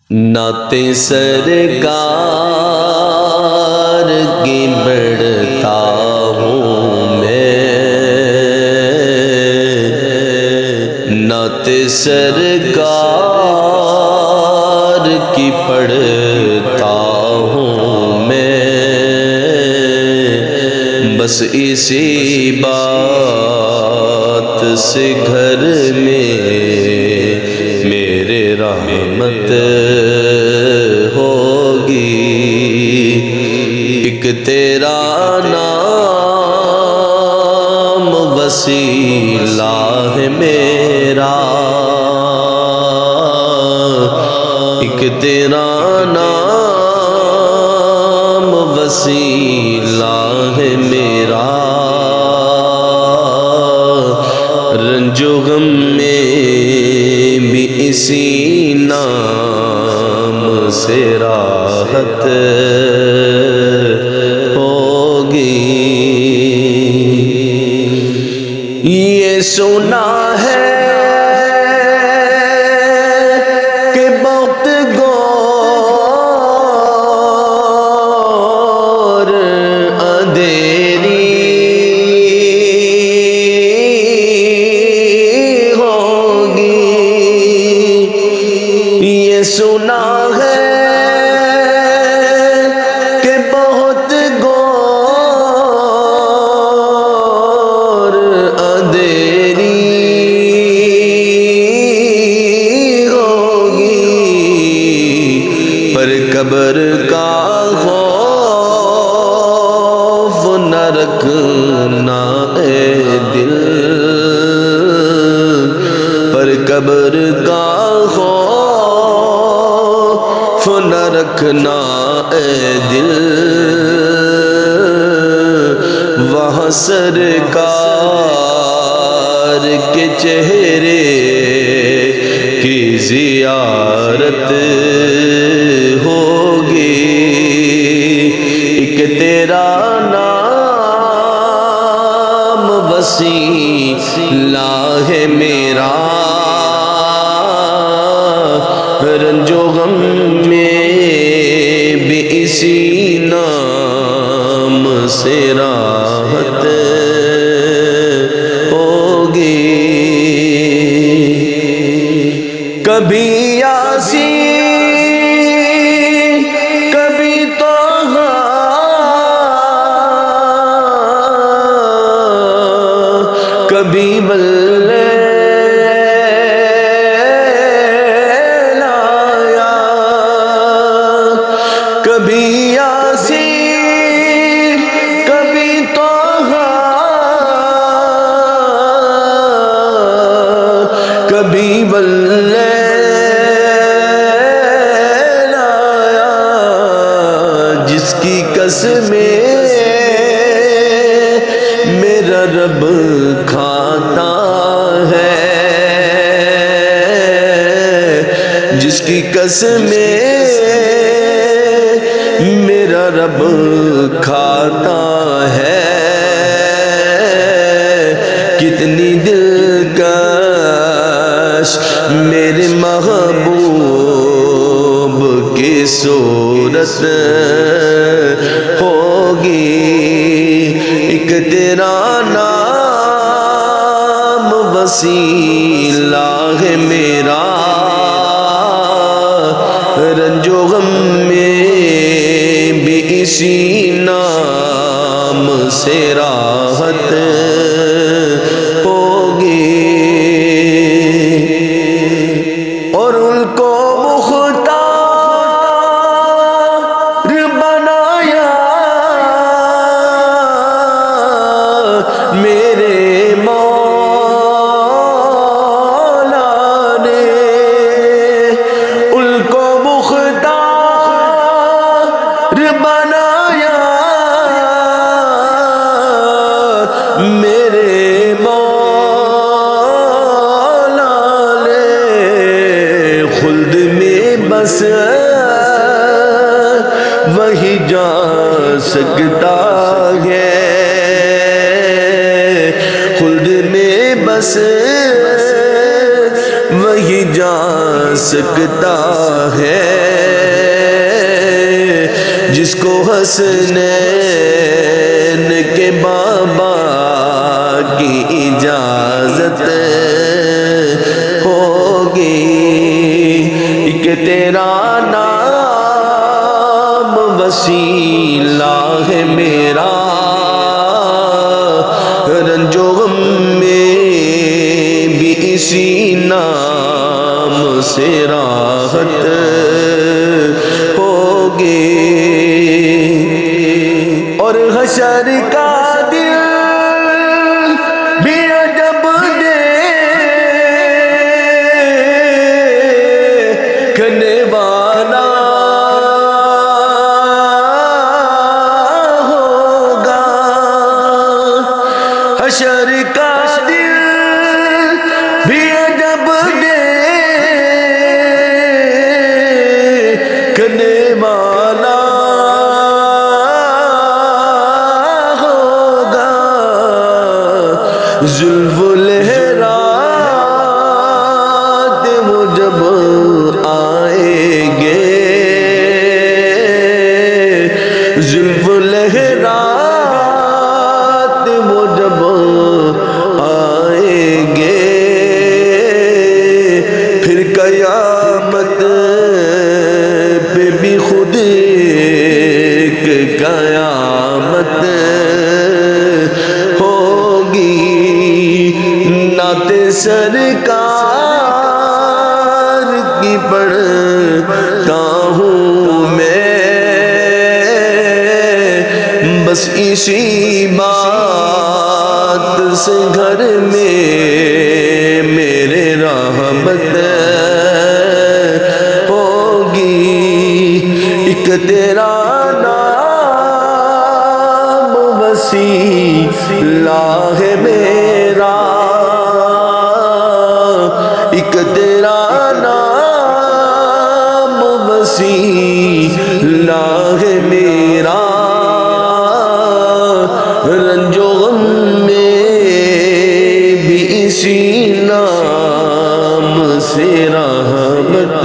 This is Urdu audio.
نعت سرکار کی بڑھتا ہوں میں، نعت سرکار کی پڑھتا ہوں میں، بس اسی بات سے گھر میں میرے رحمت ہوگی۔ ایک تیرا نام وسیلہ ہے میرا، ایک تیرا نام وسیلہ ہے میرا، رنج و غم میں بھی اسی نام سے راحت ہوگی۔ یہ سنا ہے کہ بہت گور اندھیری ہوگی، یہ سنا ہے کہ بہت گور اندھیری ہوگی، پر قبر کا خوف نہ رکھنا اے دل، پر قبر کا خوف نہ رکھنا اے دل، وہاں سرکار کے چہرے کی زیارت ہوگی۔ ایک تیرا نام وسیلہ ہے میرا، رنج و غم میں بھی اسی نام سے راحت ہوگی۔ کبھی یاسین کبھی طٰہٰ، کبھی کبھی یاسین کبھی طٰہٰ، کبھی واللیل آیا، جس کی قسمیں میرا رب کھاتا ہے، جس کی قسمیں میرا رب کھاتا ہے، کتنی دلکش میرے محبوب کی صورت ہوگی۔ ایک تیرا نام وسیلہ ہے میرا، رنج و غم میں بھی اسی نام سے راحت ہوگی۔ اور ان کو مختار بنایا میرے مولا نے، ان کو مختار بنایا میرے مولا نے، خلد میں بس وہی جا سکتا ہے، خلد میں بس وہی جا سکتا ہے، حسنین کے بابا کی اجازت ہوگی کہ تیرا نام وسیلہ ہے میرا رنج و غم میں بھی اسی نام سے راحت ہوگی اور حشر کا دل بھی عجب دیکھنے والا ہوگا حشر کا دل بھی عجب دیکھنے والا زلف لہرات وہ جب آئیں گے زلف لہرات وہ جب آئیں گے پھر قیامت پہ بھی خود ایک قیامت نعت سرکار کی پڑھتا ہوں میں بس اسی بات سے گھر میں میرے رحمت ہوگی ایک تیرا نام وسیلہ ہے میرا ایک تیرا نام وسیلہ ہے میرا رنج و غم میں بھی اسی نام سے رحمت